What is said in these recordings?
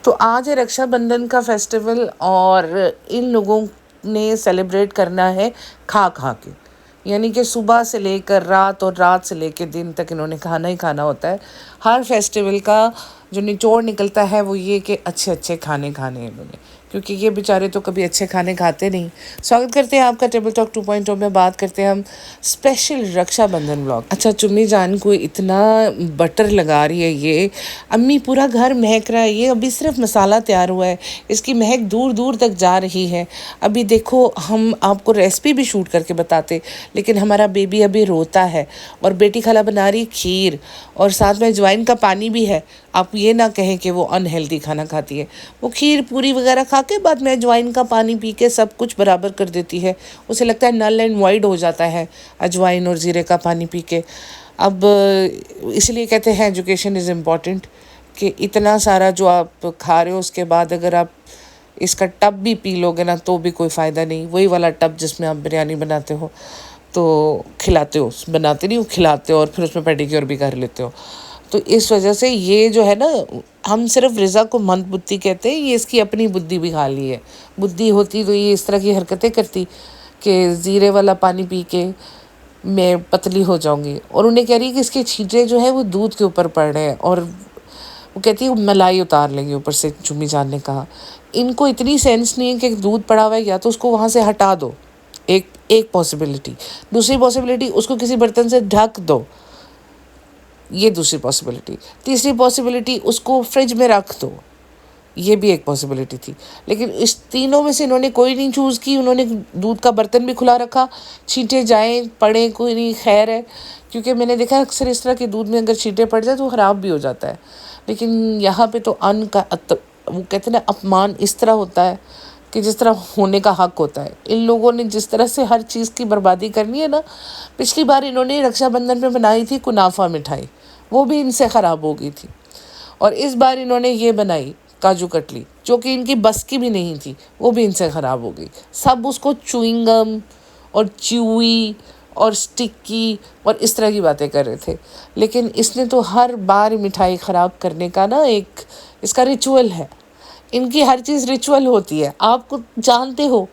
तो आज है रक्षाबंधन का फेस्टिवल और इन लोगों ने सेलिब्रेट करना है खा खा के, यानी कि सुबह से लेकर रात और रात से लेकर दिन तक इन्होंने खाना ही खाना होता है। हर फेस्टिवल का जो निचोड़ निकलता है वो ये कि अच्छे अच्छे खाने खाने हैं इन्होंने, क्योंकि ये बेचारे तो कभी अच्छे खाने खाते नहीं। स्वागत करते हैं आपका टेबल टॉक 2.0 में। बात करते हैं हम स्पेशल रक्षाबंधन व्लॉग। अच्छा, चुम्मी जान को इतना बटर लगा रही है ये, अम्मी पूरा घर महक रहा है, ये अभी सिर्फ मसाला तैयार हुआ है, इसकी महक दूर दूर तक जा रही है। अभी देखो, हम आपको रेसिपी भी शूट करके बताते, लेकिन हमारा बेबी अभी रोता है और बेटी खाला बना रही खीर और साथ में अजवाइन का पानी भी है। आप ये ना कहें कि वो अनहेल्दी खाना खाती है, वो खीर पूरी वगैरह खा के बाद में अजवाइन का पानी पी के सब कुछ बराबर कर देती है। उसे लगता है नल एंड वाइड हो जाता है अजवाइन और ज़ीरे का पानी पी के। अब इसलिए कहते हैं एजुकेशन इज़ इम्पॉर्टेंट, कि इतना सारा जो आप खा रहे हो उसके बाद अगर आप इसका टब भी पी लोगे ना तो भी कोई फ़ायदा नहीं। वही वाला टब जिसमें आप बिरयानी बनाते हो तो खिलाते हो, बनाते नहीं हो, खिलाते हो और फिर उसमें पेडिक्योर भी कर लेते हो। तो इस वजह से ये जो है ना, हम सिर्फ रिज़ा को मंद बुद्धि कहते हैं, ये इसकी अपनी बुद्धि भी खा ली है। बुद्धि होती तो ये इस तरह की हरकतें करती कि ज़ीरे वाला पानी पी के मैं पतली हो जाऊंगी। और उन्हें कह रही है कि इसके छींटे जो है वो दूध के ऊपर पड़ रहे हैं और वो कहती है मलाई उतार लेंगे ऊपर से। चुम्मी जान ने कहा इनको इतनी सेंस नहीं है कि दूध पड़ा हुआ है या तो उसको वहाँ से हटा दो, एक एक पॉसिबिलिटी। दूसरी पॉसिबिलिटी, उसको किसी बर्तन से ढक दो, ये दूसरी पॉसिबिलिटी। तीसरी पॉसिबिलिटी, उसको फ्रिज में रख दो, ये भी एक पॉसिबिलिटी थी। लेकिन इस तीनों में से इन्होंने कोई नहीं चूज़ की। उन्होंने दूध का बर्तन भी खुला रखा, छींटे जाएं पड़े कोई नहीं, खैर है। क्योंकि मैंने देखा अक्सर इस तरह के दूध में अगर छींटे पड़ जाए तो ख़राब भी हो जाता है। लेकिन यहाँ पे तो अन्न का वो कहते हैं ना, अपमान इस तरह होता है कि जिस तरह होने का हक होता है। इन लोगों ने जिस तरह से हर चीज़ की बर्बादी करनी है ना, पिछली बार इन्होंने रक्षाबंधन में बनाई थी कुनाफा मिठाई, वो भी इनसे ख़राब हो गई थी। और इस बार इन्होंने ये बनाई काजू कतली, जो कि इनकी बस की भी नहीं थी, वो भी इनसे ख़राब हो गई। सब उसको च्युइंगम और च्यूई और स्टिकी और इस तरह की बातें कर रहे थे। लेकिन इसने तो हर बार मिठाई ख़राब करने का ना एक इसका रिचुअल है। इनकी हर चीज़ रिचुअल होती है, आपको जानते हो,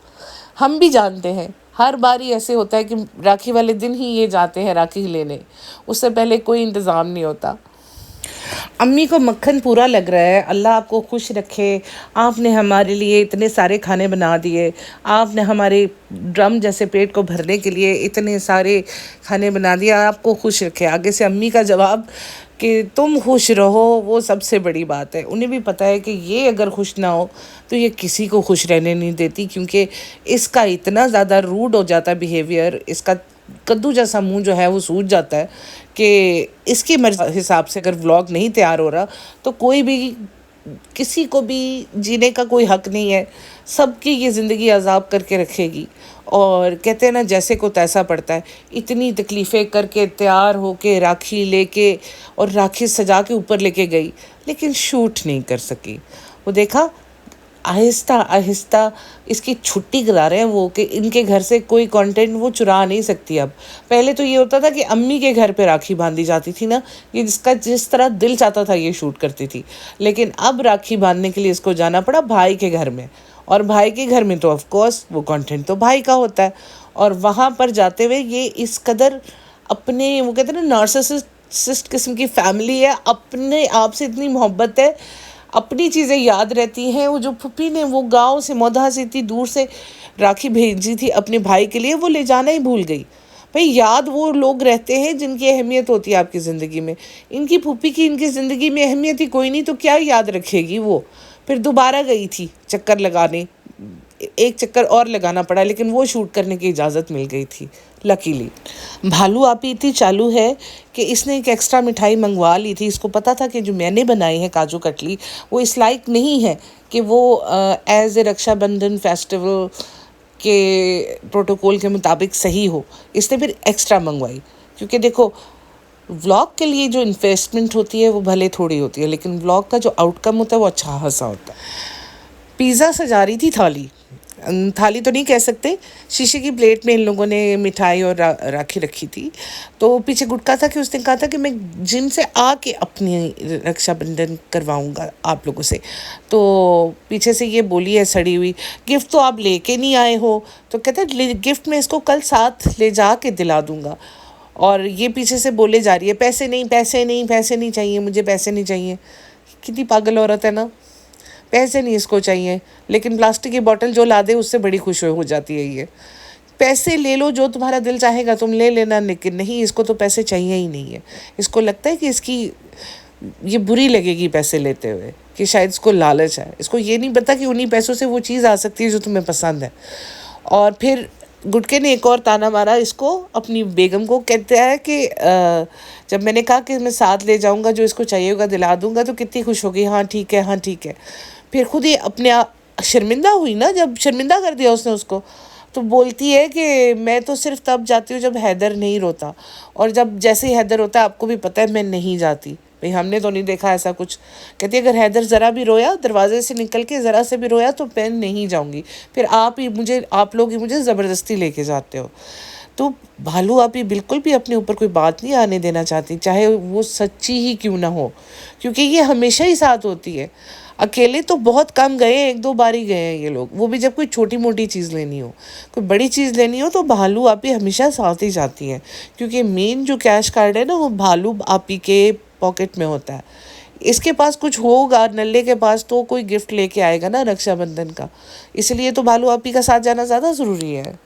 हम भी जानते हैं। हर बार ही ऐसे होता है कि राखी वाले दिन ही ये जाते हैं राखी लेने, उससे पहले कोई इंतज़ाम नहीं होता। अम्मी को मक्खन पूरा लग रहा है। अल्लाह आपको खुश रखे। आपने हमारे लिए इतने सारे खाने बना दिए, आपने हमारे ड्रम जैसे पेट को भरने के लिए इतने सारे खाने बना दिए। आपको खुश रखे। आगे से अम्मी का जवाब कि तुम खुश रहो, वो सबसे बड़ी बात है। उन्हें भी पता है कि ये अगर खुश ना हो तो ये किसी को खुश रहने नहीं देती, क्योंकि इसका इतना ज़्यादा रूड हो जाता है बिहेवियर, इसका कद्दू जैसा मुंह जो है वो सूज जाता है कि इसकी मर्ज़ी हिसाब से अगर व्लॉग नहीं तैयार हो रहा तो कोई भी, किसी को भी जीने का कोई हक नहीं है। सबकी ये ज़िंदगी अजाब करके रखेगी। और कहते हैं ना, जैसे को तैसा पड़ता है। इतनी तकलीफ़ें करके तैयार होके राखी लेके और राखी सजा के ऊपर लेके गई, लेकिन शूट नहीं कर सकी। वो देखा, आहिस्ता आहिस्ता इसकी छुट्टी करा रहे हैं वो, कि इनके घर से कोई कंटेंट वो चुरा नहीं सकती अब। पहले तो ये होता था कि अम्मी के घर पे राखी बांधी जाती थी ना, ये जिसका जिस तरह दिल चाहता था ये शूट करती थी। लेकिन अब राखी बांधने के लिए इसको जाना पड़ा भाई के घर में, और भाई के घर में तो ऑफ कोर्स वो कंटेंट तो भाई का होता है। और वहाँ पर जाते हुए ये इस कदर अपने, वो कहते हैं ना, नार्सिसिस्ट किस्म की फैमिली है, अपने आप से इतनी मोहब्बत है, अपनी चीज़ें याद रहती हैं। वो जो फूफी ने वो गांव से, मौधा से इतनी दूर से राखी भेजी थी अपने भाई के लिए, वो ले जाना ही भूल गई। भाई, याद वो लोग रहते हैं जिनकी अहमियत होती है आपकी ज़िंदगी में। इनकी फूफी की इनकी ज़िंदगी में अहमियत ही कोई नहीं, तो क्या याद रखेगी वो। फिर दोबारा गई थी चक्कर लगाने, एक चक्कर और लगाना पड़ा, लेकिन वो शूट करने की इजाज़त मिल गई थी लकीली। भालू आपी इतनी चालू है कि इसने एक एक्स्ट्रा मिठाई मंगवा ली थी। इसको पता था कि जो मैंने बनाई है काजू कतली वो इस लायक नहीं है कि वो एज ए रक्षाबंधन फेस्टिवल के प्रोटोकॉल के मुताबिक सही हो। इसने फिर एक्स्ट्रा मंगवाई, क्योंकि देखो, व्लॉग के लिए जो इन्वेस्टमेंट होती है वो भले थोड़ी होती है, लेकिन व्लॉग का जो आउटकम होता है वो अच्छा खासा होता है। पिज़्ज़ा सजा रही थी थाली, थाली तो नहीं कह सकते, शीशे की प्लेट में इन लोगों ने मिठाई और राखी रखी थी। तो पीछे गुटका था कि उसने कहा था कि मैं जिम से आके अपनी रक्षाबंधन करवाऊंगा आप लोगों से। तो पीछे से ये बोली है सड़ी हुई, गिफ्ट तो आप लेके नहीं आए हो। तो कहते गिफ्ट मैं इसको कल साथ ले जा के दिला दूंगा। और ये पीछे से बोले जा रही है, पैसे नहीं पैसे नहीं पैसे नहीं चाहिए, मुझे पैसे नहीं चाहिए। कितनी पागल औरत है ना, पैसे नहीं इसको चाहिए, लेकिन प्लास्टिक की बोतल जो ला दे उससे बड़ी खुश हो जाती है ये। पैसे ले लो, जो तुम्हारा दिल चाहेगा तुम ले लेना, लेकिन नहीं, इसको तो पैसे चाहिए ही नहीं है। इसको लगता है कि इसकी ये बुरी लगेगी पैसे लेते हुए, कि शायद इसको लालच है। इसको ये नहीं पता कि उन्हीं पैसों से वो चीज़ आ सकती है जो तुम्हें पसंद है। और फिर गुटके ने एक और ताना मारा इसको, अपनी बेगम को। कहता है कि जब मैंने कहा कि मैं साथ ले जाऊंगा, जो इसको चाहिए होगा दिला दूंगा, तो कितनी खुश हो गई, हाँ ठीक है हाँ ठीक है। फिर खुद ही अपने शर्मिंदा हुई ना, जब शर्मिंदा कर दिया उसने उसको। तो बोलती है कि मैं तो सिर्फ तब जाती हूँ जब हैदर नहीं रोता, और जब जैसे ही हैदर होता है आपको भी पता है मैं नहीं जाती। भाई हमने तो नहीं देखा ऐसा कुछ। कहती है अगर हैदर ज़रा भी रोया, दरवाजे से निकल के ज़रा से भी रोया, तो मैं नहीं जाऊँगी। फिर आप लोग ही मुझे ज़बरदस्ती लेके जाते हो। तो भालू आपी बिल्कुल भी अपने ऊपर कोई बात नहीं आने देना चाहती, चाहे वो सच्ची ही क्यों ना हो, क्योंकि ये हमेशा ही साथ होती है। अकेले तो बहुत कम गए हैं, 1-2 बार ही गए हैं ये लोग, वो भी जब कोई छोटी मोटी चीज़ लेनी हो। कोई बड़ी चीज़ लेनी हो तो भालू आपी हमेशा साथ ही जाती हैं, क्योंकि मेन जो कैश कार्ड है ना वो भालू आपी के पॉकेट में होता है। इसके पास कुछ होगा नल्ले के पास तो कोई गिफ्ट लेके आएगा ना रक्षाबंधन का, इसलिए तो भालू आपी का साथ जाना ज़्यादा ज़रूरी है।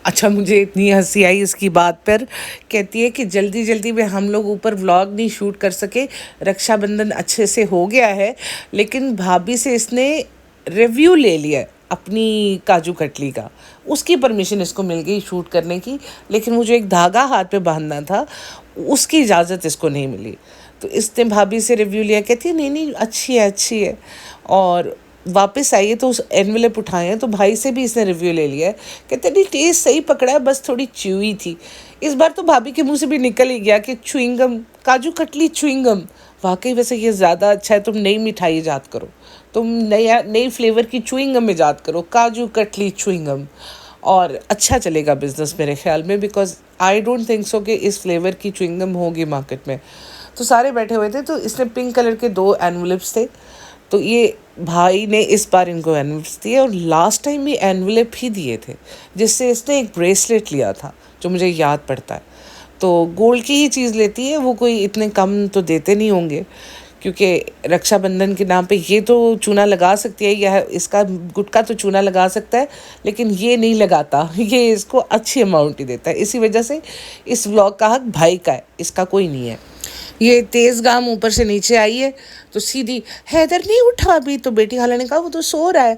अच्छा, मुझे इतनी हंसी आई इसकी बात पर। कहती है कि जल्दी जल्दी में हम लोग ऊपर व्लॉग नहीं शूट कर सके, रक्षाबंधन अच्छे से हो गया है, लेकिन भाभी से इसने रिव्यू ले लिया अपनी काजू कतली का। उसकी परमिशन इसको मिल गई शूट करने की, लेकिन मुझे एक धागा हाथ पे बांधना था, उसकी इजाज़त इसको नहीं मिली। तो इसने भाभी से रिव्यू लिया, कहती है नहीं नहीं अच्छी है अच्छी है। और वापस आई है तो उस एनवेलप उठाए हैं तो भाई से भी इसने रिव्यू ले लिया है। कहते नहीं टेस्ट सही पकड़ा है, बस थोड़ी च्यूई थी। इस बार तो भाभी के मुंह से भी निकल ही गया कि च्युइंगम, काजू कतली च्युइंगम। वाकई वैसे ये ज़्यादा अच्छा है, तुम नई मिठाई ईजाद करो, तुम नई फ्लेवर की च्युइंगम ईजाद करो, काजू कतली च्युइंगम। और अच्छा चलेगा बिजनेस मेरे ख्याल में, because I don't think so कि इस फ्लेवर की च्युइंगम होगी मार्केट में। तो सारे बैठे हुए थे, तो इसने पिंक कलर के 2 एनवलप्स थे, तो ये भाई ने इस बार इनको एनवलप्स दिए, और लास्ट टाइम भी एनवलप ही दिए थे, जिससे इसने एक ब्रेसलेट लिया था जो मुझे याद पड़ता है। तो गोल्ड की ही चीज़ लेती है वो, कोई इतने कम तो देते नहीं होंगे, क्योंकि रक्षाबंधन के नाम पे ये तो चूना लगा सकती है, यह इसका गुटका तो चूना लगा सकता है, लेकिन ये नहीं लगाता, ये इसको अच्छी अमाउंट ही देता है। इसी वजह से इस व्लॉग का हक भाई का है, इसका कोई नहीं है। ये तेज़ गाम ऊपर से नीचे आई है तो सीधी, हैदर नहीं उठा अभी? तो बेटी खाला ने कहा वो तो सो रहा है।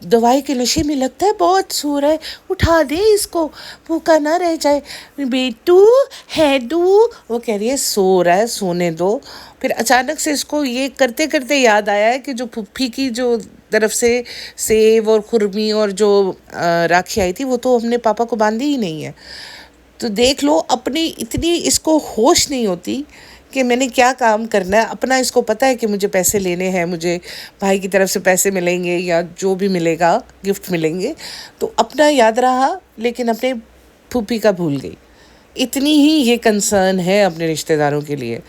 दवाई के नशे में लगता है बहुत सो रहा है, उठा दे इसको, भूखा ना रह जाए। बेटू हैदू, वो कह रही है सो रहा है सोने दो। फिर अचानक से इसको ये करते करते याद आया है कि जो फुफ्फी की जो तरफ से सेब और खुरमी और जो राखी आई थी वो तो हमने पापा को बांधी ही नहीं है। तो देख लो, अपनी इतनी इसको होश नहीं होती कि मैंने क्या काम करना है। अपना इसको पता है कि मुझे पैसे लेने हैं, मुझे भाई की तरफ से पैसे मिलेंगे या जो भी मिलेगा गिफ्ट मिलेंगे, तो अपना याद रहा, लेकिन अपने फूफी का भूल गई। इतनी ही ये कंसर्न है अपने रिश्तेदारों के लिए।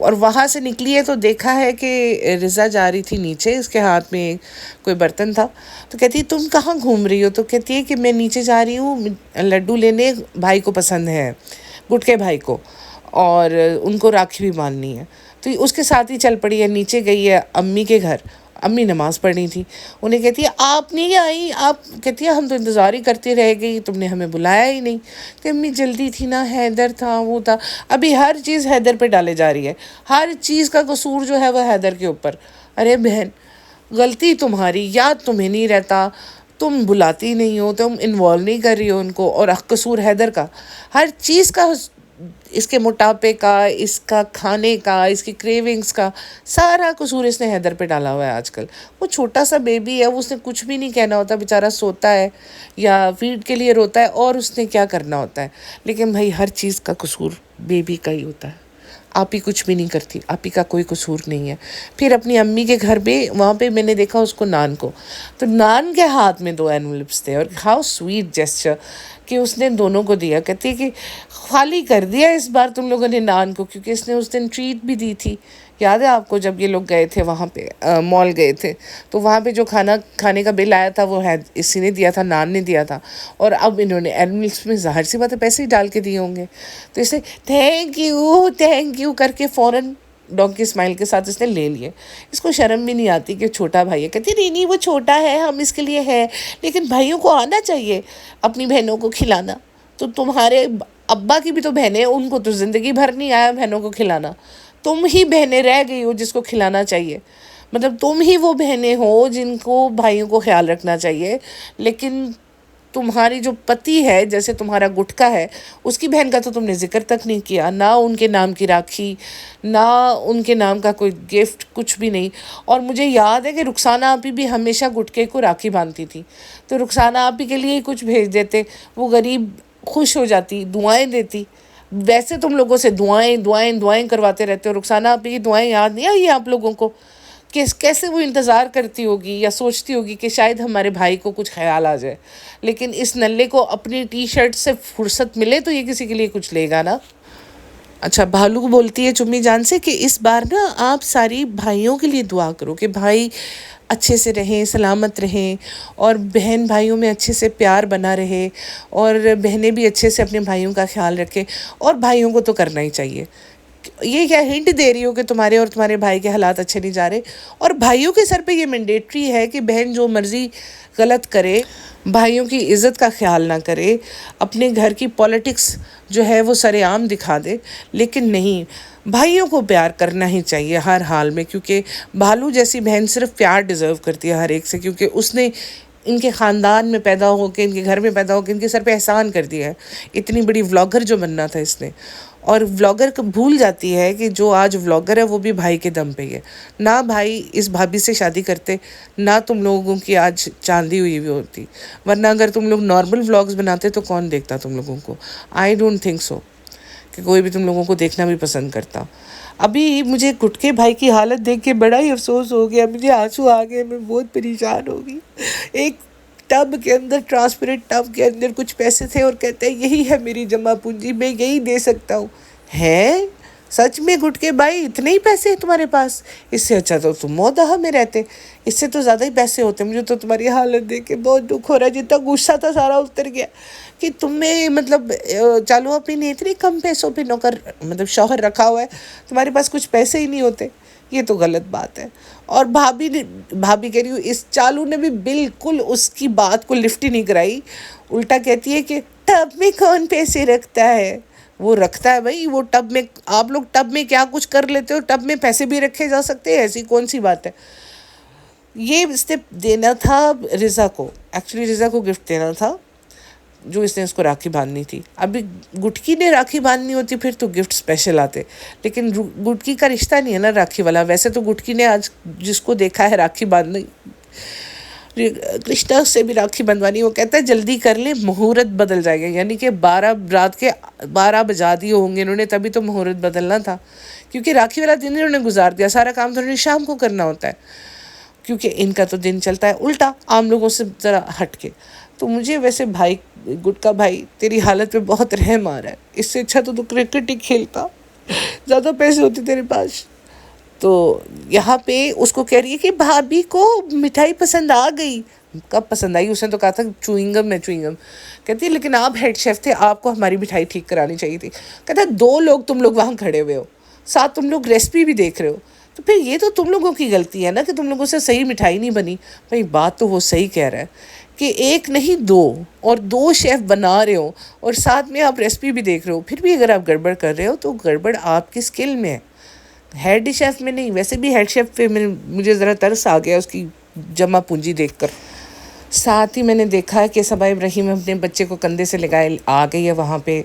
और वहाँ से निकली है तो देखा है कि रिज़ा जा रही थी नीचे, इसके हाथ में कोई बर्तन था। तो कहती है तुम कहाँ घूम रही हो? तो कहती है कि मैं नीचे जा रही हूँ लड्डू लेने, भाई को पसंद है, गुटके भाई को, और उनको राखी भी बांधनी है। तो उसके साथ ही चल पड़ी है, नीचे गई है अम्मी के घर। अम्मी नमाज़ पढ़नी थी, उन्हें कहती है आप नहीं आई? आप कहती है हम तो इंतज़ार ही करती रह गई, तुमने हमें बुलाया ही नहीं। कि अम्मी जल्दी थी ना, हैदर था वो था। अभी हर चीज़ हैदर पे डाले जा रही है, हर चीज़ का कसूर जो है वह हैदर के ऊपर। अरे बहन, गलती तुम्हारी, याद तुम्हें नहीं रहता, तुम बुलाती नहीं हो, तुम इन्वॉल्व नहीं कर रही हो उनको, और कसूर हैदर का। हर चीज़ का, इसके मोटापे का, इसका खाने का, इसकी क्रेविंग्स का, सारा कसूर इसने हैदर पे डाला हुआ है आजकल। वो छोटा सा बेबी है, उसने कुछ भी नहीं कहना होता, बेचारा सोता है या फीड के लिए रोता है और उसने क्या करना होता है, लेकिन भाई हर चीज़ का कसूर बेबी का ही होता है। आप ही कुछ भी नहीं करती, आप ही का कोई कसूर नहीं है। फिर अपनी अम्मी के घर पे, वहाँ पे मैंने देखा उसको नान को, तो नान के हाथ में 2 एनवलप्स थे और हाउ स्वीट जेस्चर कि उसने दोनों को दिया। कहती है कि खाली कर दिया इस बार तुम लोगों ने नान को, क्योंकि इसने उस दिन ट्रीट भी दी थी। याद है आपको जब ये लोग गए थे वहाँ पे मॉल गए थे, तो वहाँ पे जो खाना खाने का बिल आया था वो है इसी ने दिया था, नान ने दिया था। और अब इन्होंने एनिमल्स में ज़ाहिर सी बात है पैसे ही डाल के दिए होंगे, तो इसे थैंक यू करके फ़ौरन डॉन्की स्माइल के साथ इसने ले लिए। इसको शर्म भी नहीं आती कि छोटा भाई है। कहती नहीं वो छोटा है, हम इसके लिए है, लेकिन भाइयों को आना चाहिए अपनी बहनों को खिलाना। तो तुम्हारे अब्बा की भी तो बहनें हैं, उनको तो ज़िंदगी भर नहीं आया बहनों को खिलाना। तुम ही बहनें रह गई हो जिसको खिलाना चाहिए, मतलब तुम ही वो बहनें हो जिनको भाइयों को ख्याल रखना चाहिए। लेकिन तुम्हारी जो पति है, जैसे तुम्हारा गुटका है, उसकी बहन का तो तुमने जिक्र तक नहीं किया, ना उनके नाम की राखी, ना उनके नाम का कोई गिफ्ट, कुछ भी नहीं। और मुझे याद है कि रुखसाना आपी भी हमेशा गुटके को राखी बांधती थी, तो रुखसाना आपी के लिए ही कुछ भेज देते, वो गरीब खुश हो जाती, दुआएं देती। वैसे तुम लोगों से दुआएं करवाते रहते हो, रुखसाना आपी की दुआएं याद नहीं आई आप लोगों को? कैसे वो इंतज़ार करती होगी या सोचती होगी कि शायद हमारे भाई को कुछ ख्याल आ जाए। लेकिन इस नल्ले को अपनी टी शर्ट से फुर्सत मिले तो ये किसी के लिए कुछ लेगा ना। अच्छा, भालू बोलती है चुम्मी जान से कि इस बार ना आप सारी भाइयों के लिए दुआ करो कि भाई अच्छे से रहें, सलामत रहें, और बहन भाइयों में अच्छे से प्यार बना रहे, और बहनें भी अच्छे से अपने भाइयों का ख्याल रखें। और भाइयों को तो करना ही चाहिए। ये क्या हिंट दे रही हो कि तुम्हारे और तुम्हारे भाई के हालात अच्छे नहीं जा रहे? और भाइयों के सर पे ये मैंडेटरी है कि बहन जो मर्ज़ी गलत करे, भाइयों की इज़्ज़त का ख्याल ना करे, अपने घर की पॉलिटिक्स जो है वो सरेआम दिखा दे। लेकिन नहीं, भाइयों को प्यार करना ही चाहिए हर हाल में, क्योंकि भालू जैसी बहन सिर्फ प्यार डिज़र्व करती है हर एक से, क्योंकि उसने इनके ख़ानदान में पैदा होकर, इनके घर में पैदा होकर इनके सर पे एहसान कर दिया है। इतनी बड़ी व्लॉगर जो बनना था इसने, और व्लॉगर को भूल जाती है कि जो आज व्लॉगर है वो भी भाई के दम पे ही है। ना भाई इस भाभी से शादी करते, ना तुम लोगों की आज चांदी हुई भी होती, वरना अगर तुम लोग नॉर्मल व्लॉग्स बनाते तो कौन देखता तुम लोगों को? आई डोंट थिंक सो कि कोई भी तुम लोगों को देखना भी पसंद करता। अभी मुझे गुटके भाई की हालत देख के बड़ा ही अफसोस हो गया, मुझे आंसू आ गए, मैं बहुत परेशान हो गई। एक टब के अंदर, ट्रांसपेरेंट टब के अंदर कुछ पैसे थे और कहते हैं यही है मेरी जमा पूंजी, मैं यही दे सकता हूँ। है सच में गुटके भाई, इतने ही पैसे हैं तुम्हारे पास? इससे अच्छा तो तुम मोदहा में रहते, इससे तो ज़्यादा ही पैसे होते। मुझे तो तुम्हारी हालत देख के बहुत दुख हो रहा है। जितना गुस्सा था सारा उतर गया कि तुम्हें मतलब चालू अपनी ने इतने कम पैसों पे नौकर मतलब शौहर रखा हुआ है, तुम्हारे पास कुछ पैसे ही नहीं होते। ये तो गलत बात है। और भाभी कह रही हूँ, इस चालू ने भी बिल्कुल उसकी बात को लिफ्ट ही नहीं कराई। उल्टा कहती है कि टब में कौन पैसे रखता है? वो रखता है भाई, वो टब में, आप लोग टब में क्या कुछ कर लेते हो, टब में पैसे भी रखे जा सकते हैं, ऐसी कौन सी बात है? ये इसने देना था रिज़ा को, एक्चुअली रिज़ा को गिफ्ट देना था जो इसने उसको राखी बांधनी थी। अभी गुटकी ने राखी बांधनी होती फिर तो गिफ्ट स्पेशल आते, लेकिन गुटकी का रिश्ता नहीं है ना राखी वाला। वैसे तो गुटकी ने आज जिसको देखा है राखी बांधनी, कृष्णा से भी राखी बंधवानी, वो कहता है जल्दी कर ले मुहूर्त बदल जाएगा, यानी कि 12 रात के 12 बजा दिए होंगे इन्होंने, तभी तो मुहूर्त बदलना था, क्योंकि राखी वाला दिन इन्होंने गुजार दिया। सारा काम तो उन्होंने शाम को करना होता है, क्योंकि इनका तो दिन चलता है उल्टा आम लोगों से ज़रा हट के। तो मुझे वैसे भाई, गुटका भाई, तेरी हालत पे बहुत रहम आ रहा है। इससे अच्छा तो तू क्रिकेट ही खेलता, ज़्यादा पैसे होते तेरे पास। तो यहाँ पे उसको कह रही है कि भाभी को मिठाई पसंद आ गई। कब पसंद आई? उसने तो कहा था चुइंगम है, चुइंगम। कहती है लेकिन आप हेड शेफ थे, आपको हमारी मिठाई ठीक करानी चाहिए थी। कहता है 2 लोग तुम लोग वहाँ खड़े हुए हो, साथ तुम लोग रेसिपी भी देख रहे हो, तो फिर ये तो तुम लोगों की गलती है ना कि तुम लोगों से सही मिठाई नहीं बनी। भाई बात तो वो सही कह रहा है कि 1 नहीं 2, और 2 शेफ़ बना रहे हो और साथ में आप रेसिपी भी देख रहे हो, फिर भी अगर आप गड़बड़ कर रहे हो तो गड़बड़ आपकी स्किल में है, हेड शेफ़ में नहीं। वैसे भी हेड शेफ़ पे मुझे ज़रा तरस आ गया उसकी जमा पूंजी देखकर। साथ ही मैंने देखा है कि सबा इब्राहिम अपने बच्चे को कंधे से लगाए आ गई है वहाँ पे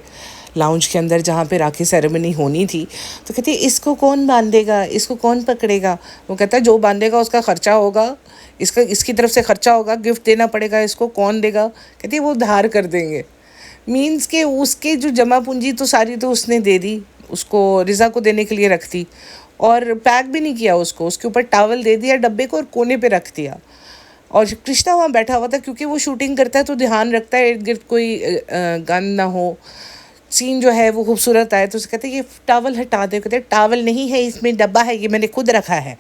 लाउंज के अंदर जहाँ पे राखी सेरेमनी होनी थी। तो कहती है इसको कौन बांधेगा, इसको कौन पकड़ेगा? वो कहता है जो बांधेगा उसका ख़र्चा होगा, इसकी तरफ से ख़र्चा होगा, गिफ्ट देना पड़ेगा इसको, कौन देगा? कहती है वो उधार कर देंगे। मीन्स के उसके जो जमा पूंजी तो सारी तो उसने दे दी, उसको रिज़ा को देने के लिए रख दी, और पैक भी नहीं किया उसको, उसके ऊपर टावल दे दिया डब्बे को और कोने पे रख दिया। और कृष्णा वहाँ बैठा हुआ था, क्योंकि वो शूटिंग करता है तो ध्यान रखता है इर्द गिर्द कोई गन ना हो, सीन जो है वो खूबसूरत आए। तो उसे कहते हैं ये टावल हटा दे, कहते टावल नहीं है इसमें डब्बा है, ये मैंने खुद रखा है।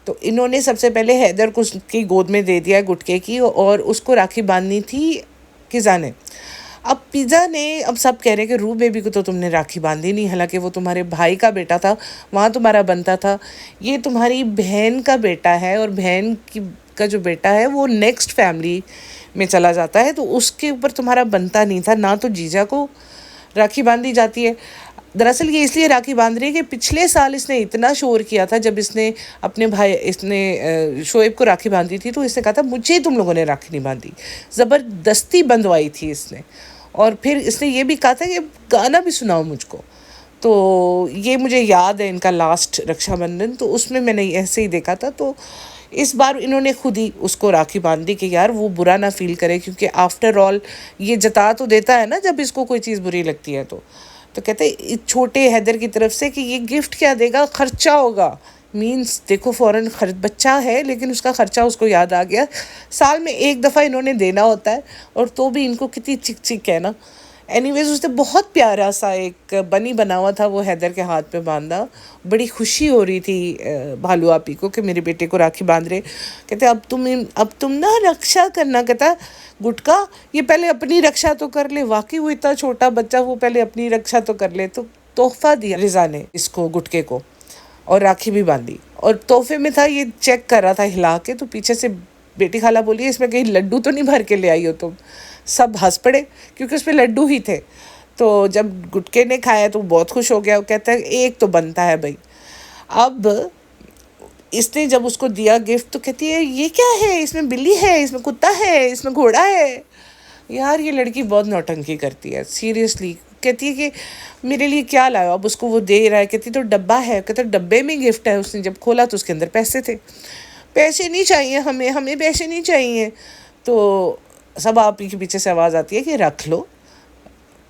तो इन्होंने सबसे पहले हैदर को उसकी गोद में दे दिया गुटके की, और उसको राखी बांधनी थी किज़ा ने। अब पिज़्ज़ा ने, अब सब कह रहे हैं कि रू बेबी को तो तुमने राखी बांधी नहीं, हालांकि वो तुम्हारे भाई का बेटा था, वहाँ तुम्हारा बनता था। ये तुम्हारी बहन का बेटा है, और बहन की का जो बेटा है वो नेक्स्ट फैमिली में चला जाता है, तो उसके ऊपर तुम्हारा बनता नहीं था ना, तो जीजा को राखी बांधी जाती है। दरअसल ये इसलिए राखी बांध रही है कि पिछले साल इसने इतना शोर किया था, जब इसने अपने भाई शोएब को राखी बांधी थी, तो इसने कहा था मुझे तुम लोगों ने राखी नहीं बांधी, ज़बरदस्ती बंधवाई थी इसने। और फिर इसने ये भी कहा था कि गाना भी सुनाओ मुझको। तो ये मुझे याद है इनका लास्ट रक्षाबंधन, तो उसमें मैंने ऐसे ही देखा था। तो इस बार इन्होंने खुद ही उसको राखी बांध दी कि यार वो बुरा ना फील करे, क्योंकि आफ्टर ऑल ये जता तो देता है ना जब इसको कोई चीज़ बुरी लगती है। तो कहते छोटे हैदर की तरफ से कि ये गिफ्ट क्या देगा, खर्चा होगा। मीन्स देखो फ़ौरन खर्च, बच्चा है लेकिन उसका खर्चा उसको याद आ गया। साल में एक दफ़ा इन्होंने देना होता है, और तो भी इनको कितनी चिक चिक है ना। एनीवेज उसने बहुत प्यारा सा एक बनी बना हुआ था वो हैदर के हाथ पे बांधा। बड़ी खुशी हो रही थी भालू आपी को कि मेरे बेटे को राखी बांध रहे। कहते अब तुम ना रक्षा करना। कहता गुटका ये पहले अपनी रक्षा तो कर ले। वाकई वो इतना छोटा बच्चा, वो पहले अपनी रक्षा तो कर ले। तो तोहफा दिया रिज़ा ने इसको, गुटके को, और राखी भी बांधी। और तोहफे में था, ये चेक कर रहा था हिला के, तो पीछे से बेटी खाला बोली इसमें कहीं लड्डू तो नहीं भर के ले आई हो तुम। सब हंस पड़े क्योंकि उसमें लड्डू ही थे। तो जब गुटके ने खाया तो बहुत खुश हो गया। वो कहता है एक तो बनता है भाई। अब इसने जब उसको दिया गिफ्ट तो कहती है ये क्या है, इसमें बिल्ली है, इसमें कुत्ता है, इसमें घोड़ा है। यार ये लड़की बहुत नौटंकी करती है सीरियसली। कहती है कि मेरे लिए क्या लाया। अब उसको वो दे रहा है, कहती तो डब्बा है। कहते डब्बे में गिफ्ट है। उसने जब खोला तो उसके अंदर पैसे थे। पैसे नहीं चाहिए हमें, हमें पैसे नहीं चाहिए। तो सब आप ही के पीछे से आवाज़ आती है कि रख लो।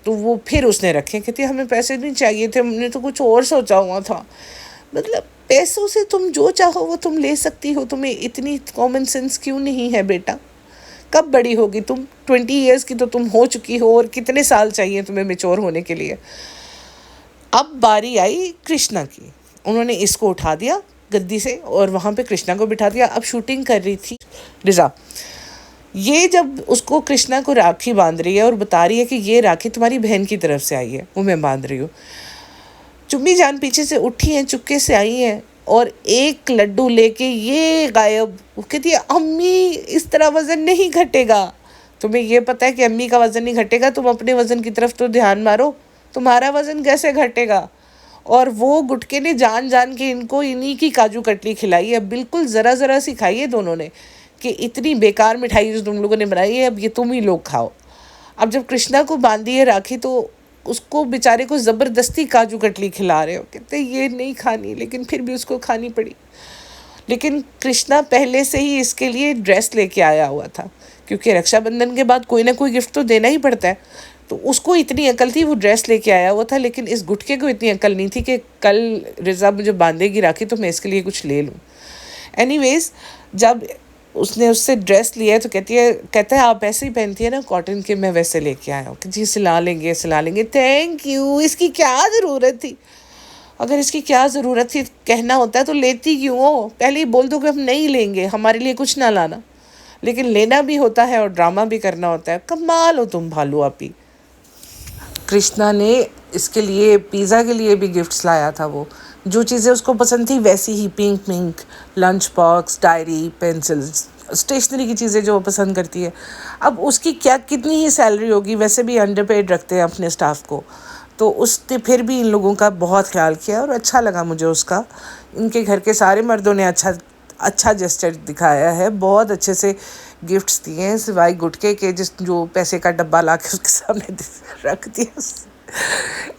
तो वो फिर उसने रखे। कहती हमें पैसे नहीं चाहिए थे, हमने तो कुछ और सोचा हुआ था। मतलब पैसों से तुम जो चाहो वो तुम ले सकती हो, तुम्हें इतनी कॉमन सेंस क्यों नहीं है बेटा। कब बड़ी होगी तुम, 20 ईयर्स की तो तुम हो चुकी हो, और कितने साल चाहिए तुम्हें मेच्योर होने के लिए। अब बारी आई कृष्णा की। उन्होंने इसको उठा दिया गद्दी से और वहाँ पे कृष्णा को बिठा दिया। अब शूटिंग कर रही थी रिज़ा। ये जब उसको कृष्णा को राखी बांध रही है और बता रही है कि ये राखी तुम्हारी बहन की तरफ से आई है, वो मैं बांध रही हूँ। चुम्मी जान पीछे से उठी हैं, चुपके से आई हैं, और एक लड्डू लेके ये गायब। वो कहती है अम्मी इस तरह वज़न नहीं घटेगा। तुम्हें ये पता है कि अम्मी का वज़न नहीं घटेगा, तुम अपने वज़न की तरफ तो ध्यान मारो, तुम्हारा वज़न कैसे घटेगा। और वो गुटके ने जान जान के इनको इन्हीं की काजू कतली खिलाई है, बिल्कुल ज़रा ज़रा सी खाई है दोनों ने, कि इतनी बेकार मिठाई जो तुम लोगों ने बनाई है अब ये तुम ही लोग खाओ। अब जब कृष्णा को बांधी है राखी तो उसको बेचारे को ज़बरदस्ती काजू कतली खिला रहे हो। कहते ये नहीं खानी, लेकिन फिर भी उसको खानी पड़ी। लेकिन कृष्णा पहले से ही इसके लिए ड्रेस लेके आया हुआ था, क्योंकि रक्षाबंधन के बाद कोई ना कोई गिफ्ट तो देना ही पड़ता है। तो उसको इतनी अकल थी, वो ड्रेस लेके आया हुआ था। लेकिन इस गुटके को इतनी अकल नहीं थी कि कल रिज़ा मुझे बांधेगी राखी तो मैं इसके लिए कुछ ले लूँ। एनीवेज जब उसने उससे ड्रेस लिया है तो कहता है आप ऐसे ही पहनती है ना कॉटन के, मैं वैसे लेके आया हूँ कि जी सिला लेंगे। थैंक यू, इसकी क्या ज़रूरत थी। अगर इसकी क्या ज़रूरत थी कहना होता है तो लेती क्यों हो। पहले ही बोल दो कि हम नहीं लेंगे, हमारे लिए कुछ ना लाना। लेकिन लेना भी होता है और ड्रामा भी करना होता है। कमाल हो तुम भालू आपी। कृष्णा ने इसके लिए पिज़्ज़ा के लिए भी गिफ्ट्स लाया था। वो जो चीज़ें उसको पसंद थी वैसी ही, pink lunch box, diary, pencils, stationery की चीज़ें जो वो पसंद करती है। अब उसकी कितनी ही सैलरी होगी, वैसे भी अंडरपेड रखते हैं अपने स्टाफ को, तो उसने फिर भी इन लोगों का बहुत ख्याल किया और अच्छा लगा मुझे उसका। इनके घर के सारे मर्दों ने अच्छा जेस्चर दिखाया है, बहुत अच्छे से गिफ्ट्स दिए हैं, सिवाय गुटके के जो पैसे का डब्बा ला के उसके सामने रख दिया।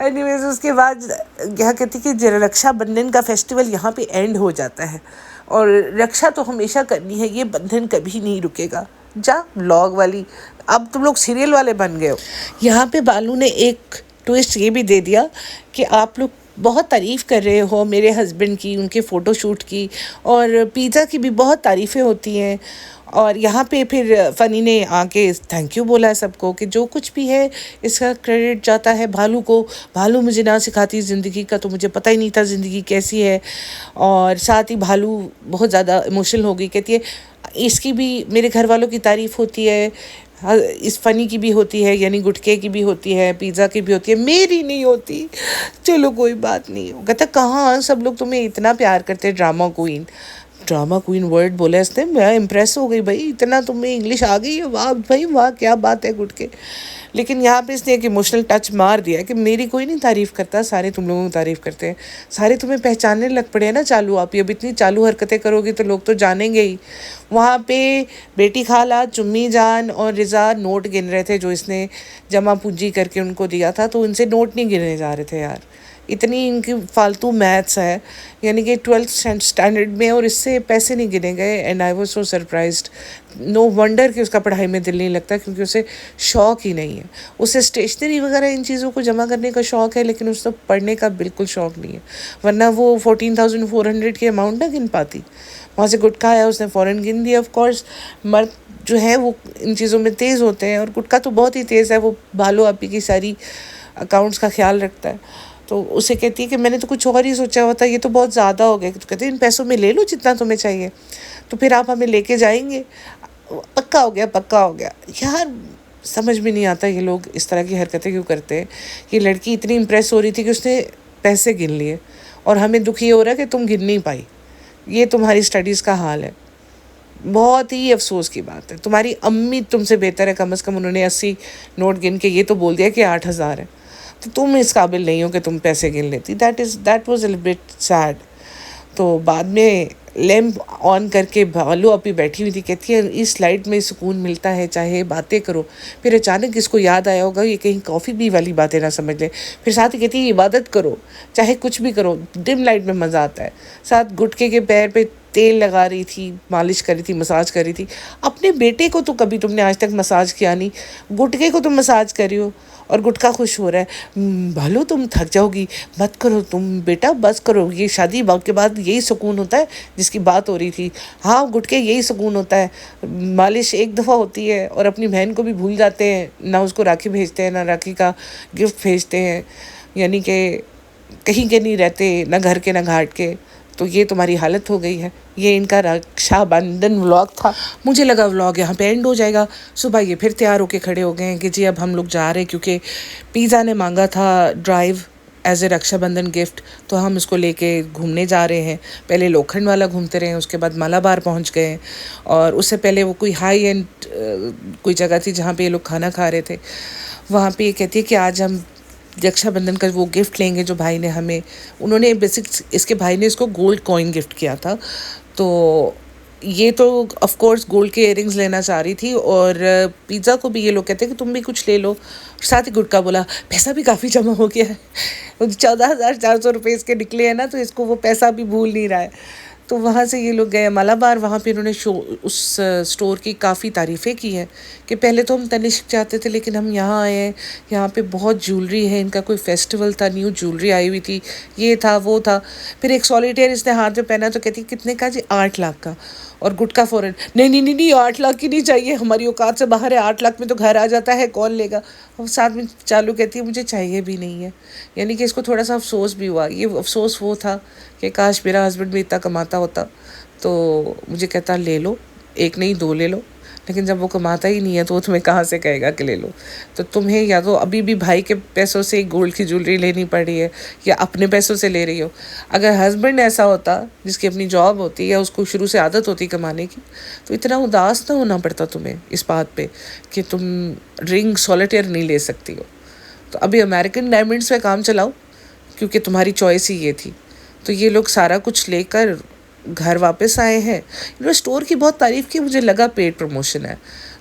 एनीवेज उसके बाद क्या कहती कि रक्षाबंधन का फेस्टिवल यहाँ पे एंड हो जाता है, और रक्षा तो हमेशा करनी है, ये बंधन कभी नहीं रुकेगा। जा व्लॉग वाली, अब तुम लोग सीरियल वाले बन गए हो। यहाँ पे बालू ने एक ट्विस्ट ये भी दे दिया कि आप लोग बहुत तारीफ़ कर रहे हो मेरे हस्बैंड की, उनके फ़ोटोशूट की, और पिज़्ज़ा की भी बहुत तारीफ़ें होती हैं। और यहाँ पे फिर फ़नी ने आके थैंक यू बोला सबको कि जो कुछ भी है इसका क्रेडिट जाता है भालू को। भालू मुझे ना सिखाती ज़िंदगी का, तो मुझे पता ही नहीं था ज़िंदगी कैसी है। और साथ ही भालू बहुत ज़्यादा इमोशनल हो गई, कहती है इसकी भी मेरे घर वालों की तारीफ़ होती है, इस फ़नी की भी होती है, यानी गुटके की भी होती है, पिज़्ज़ा की भी होती है, मेरी नहीं होती। चलो कोई बात नहीं। वो कहता कहाँ सब लोग तुम्हें इतना प्यार करते हैं, ड्रामा क्वीन वर्ड बोला इसने, मैं इम्प्रेस हो गई भाई, इतना तुम्हें इंग्लिश आ गई है, वाह भाई वाह, क्या बात है गुटके। लेकिन यहाँ पे इसने एक इमोशनल टच मार दिया कि मेरी कोई नहीं तारीफ़ करता, सारे तुम लोगों की तारीफ़ करते हैं, सारे तुम्हें पहचानने लग पड़े हैं ना चालू, आप ये अब इतनी चालू हरकतें करोगी तो लोग तो जानेंगे ही। वहाँ पे बेटी खाला, चुम्मी जान और रिज़ा नोट गिन रहे थे जो इसने जमा पूंजी करके उनको दिया था, तो उनसे नोट नहीं गिने जा रहे थे यार, इतनी इनकी फालतू मैथ्स है, यानी कि 12th स्टैंडर्ड में, और इससे पैसे नहीं गिने गए। And I was so surprised. No wonder कि उसका पढ़ाई में दिल नहीं लगता, क्योंकि उसे शौक़ ही नहीं है। उसे स्टेशनरी वगैरह इन चीज़ों को जमा करने का शौक़ है, लेकिन उसे पढ़ने का बिल्कुल शौक़ नहीं है, वरना वो 14,400 की अमाउंट ना गिन पाती। वहाँ से गुटखा आया, उसने फ़ौरन गिन दिया। ऑफकोर्स मर्द जो है वो इन चीज़ों में तेज़ होते हैं, और गुटखा तो बहुत ही तेज़ है, वो भालू आपी की सारी अकाउंट्स का ख्याल रखता है। तो उसे कहती है कि मैंने तो कुछ और ही सोचा हुआ था, ये तो बहुत ज़्यादा हो गया। तो कहते हैं इन पैसों में ले लो जितना तुम्हें चाहिए, तो फिर आप हमें लेके जाएंगे, पक्का हो गया, पक्का हो गया। यार समझ में नहीं आता ये लोग इस तरह की हरकतें क्यों करते हैं। ये लड़की इतनी इम्प्रेस हो रही थी कि उसने पैसे गिन लिए, और हमें दुख ये हो रहा है कि तुम गिन नहीं पाई। ये तुम्हारी स्टडीज़ का हाल है, बहुत ही अफसोस की बात है। तुम्हारी अम्मी तुमसे बेहतर है, कम से कम उन्होंने 80 नोट गिन के ये तो बोल दिया कि 8,000 है, तो तुम इस काबिल नहीं हो कि तुम पैसे गिन लेती। That was a bit sad. तो बाद में लैम्प ऑन करके भालू अपी बैठी हुई थी, कहती है इस लाइट में सुकून मिलता है, चाहे बातें करो। फिर अचानक इसको याद आया होगा ये कहीं कॉफ़ी भी वाली बातें ना समझ ले। फिर साथ ही कहती है इबादत करो, चाहे कुछ भी करो, डिम लाइट में मज़ा आता है। साथ गुटके के पैर पे तेल लगा रही थी, मालिश कर रही थी, मसाज कर रही थी। अपने बेटे को तो कभी तुमने आज तक मसाज किया नहीं, गुटके को तुम मसाज कर रही हो, और गुटका खुश हो रहा है। भालू तुम थक जाओगी, मत करो तुम बेटा, बस करो। ये शादी के बाद यही सुकून होता है जिसकी बात हो रही थी। हाँ गुटके यही सुकून होता है, मालिश एक दफ़ा होती है, और अपनी बहन को भी भूल जाते हैं, ना उसको राखी भेजते हैं, ना राखी का गिफ्ट भेजते हैं, यानी कि कहीं के नहीं रहते, ना घर के ना घाट के। तो ये तुम्हारी हालत हो गई है। ये इनका रक्षाबंधन व्लॉग था। मुझे लगा व्लॉग यहाँ पे एंड हो जाएगा। सुबह ये फिर तैयार होके खड़े हो गए हैं कि जी अब हम लोग जा रहे हैं, क्योंकि पिज़्ज़ा ने मांगा था drive as a Raksha Bandhan gift, तो हम इसको लेके घूमने जा रहे हैं। पहले लोखंड वाला घूमते रहे, उसके बाद मालाबार पहुँच गए, और उससे पहले वो कोई हाई एंड कोई जगह थी जहाँ पे ये लोग खाना खा रहे थे। वहाँ पे ये कहती है कि आज हम रक्षाबंधन का वो गिफ्ट लेंगे जो भाई ने हमें, उन्होंने बेसिक इसके भाई ने इसको गोल्ड कॉइन गिफ्ट किया था। तो ये तो ऑफ कोर्स गोल्ड के इयररिंग्स लेना चाह रही थी, और पिज़्ज़ा को भी ये लोग कहते हैं कि तुम भी कुछ ले लो। साथ ही गुटका बोला पैसा भी काफ़ी जमा हो गया है, 14,400 रुपये इसके निकले हैं ना, तो इसको वो पैसा भी भूल नहीं रहा है। तो वहाँ से ये लोग गए मालाबार। वहाँ पे इन्होंने उस स्टोर की काफ़ी तारीफ़ें की हैं कि पहले तो हम तनिष्क चाहते थे, लेकिन हम यहाँ आए हैं, यहाँ पे बहुत ज्वेलरी है, इनका कोई फेस्टिवल था, न्यू ज्वेलरी आई हुई थी, ये था वो था। फिर एक सॉलिटेयर इसने हाथ में पहना, तो कहती कितने का जी, 8 लाख का। और गुटका फ़ौरन नहीं नहीं नहीं नहीं, 8 लाख की नहीं चाहिए, हमारी औकात से बाहर है, 8 लाख में तो घर आ जाता है, कौन लेगा। और साथ में चालू कहती है मुझे चाहिए भी नहीं है। यानी कि इसको थोड़ा सा अफसोस भी हुआ। ये अफसोस वो था कि काश मेरा हस्बैंड भी इतना कमाता होता, तो मुझे कहता ले लो, एक नहीं 2 ले लो। लेकिन जब वो कमाता ही नहीं है तो वो तुम्हें कहाँ से कहेगा कि ले लो। तो तुम्हें या तो अभी भी भाई के पैसों से गोल्ड की ज्वेलरी लेनी पड़ रही है, या अपने पैसों से ले रही हो। अगर हस्बैंड ऐसा होता जिसकी अपनी जॉब होती, या उसको शुरू से आदत होती कमाने की, तो इतना उदास ना होना पड़ता तुम्हें इस बात पे कि तुम रिंग सॉलिटेयर नहीं ले सकती हो। तो अभी अमेरिकन डायमंड्स पे काम चलाओ, क्योंकि तुम्हारी चॉइस ही ये थी। तो ये लोग सारा कुछ लेकर घर वापस आए हैं। इन्होंने स्टोर की बहुत तारीफ़ की, मुझे लगा पेड प्रमोशन है।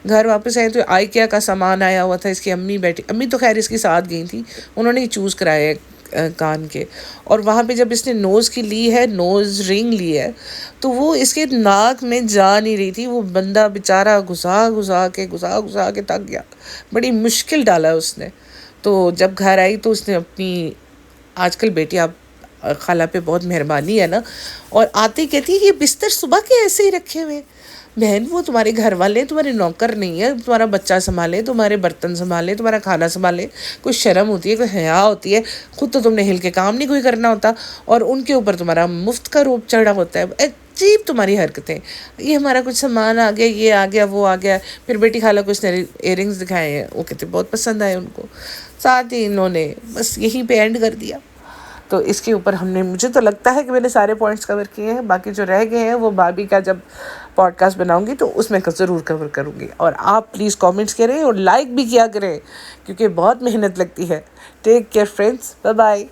घर वापस आए तो आइकिया का सामान आया हुआ था, इसकी अम्मी बैठी, अम्मी तो खैर इसके साथ गई थी, उन्होंने ही चूज़ कराया है कान के, और वहाँ पे जब इसने नोज़ की ली है, नोज़ रिंग ली है, तो वो इसके नाक में जा नहीं रही थी। वो बंदा बेचारा घुसा घुसा के थक गया, बड़ी मुश्किल डाला उसने। तो जब घर आई तो उसने अपनी, आजकल बेटी आप खाला पे बहुत मेहरबानी है ना, और आते ही कहती है ये बिस्तर सुबह के ऐसे ही रखे हुए हैं। बहन वो तुम्हारे घर वाले, तुम्हारे नौकर नहीं है, तुम्हारा बच्चा संभाले, तुम्हारे बर्तन संभाले, तुम्हारा खाना संभाले, कोई शर्म होती है, कोई हया होती है? खुद तो तुमने हिल के काम नहीं कोई करना होता, और उनके ऊपर तुम्हारा मुफ्त का रोब चढ़ा होता है। अजीब तुम्हारी हरकतें, ये हमारा कुछ सामान आ गया, ये आ गया, वो आ गया। फिर बेटी खाला को उसने इयररिंग्स दिखाए हैं, वो कहते बहुत पसंद आए उनको। साथ ही इन्होंने बस यहीं पे एंड कर दिया। तो इसके ऊपर हमने, मुझे तो लगता है कि मैंने सारे पॉइंट्स कवर किए हैं। बाकी जो रह गए हैं वो भाभी का जब पॉडकास्ट बनाऊंगी तो उसमें ज़रूर कवर करूंगी। और आप प्लीज़ कमेंट्स करें और लाइक भी किया करें, क्योंकि बहुत मेहनत लगती है। Take care friends, bye bye.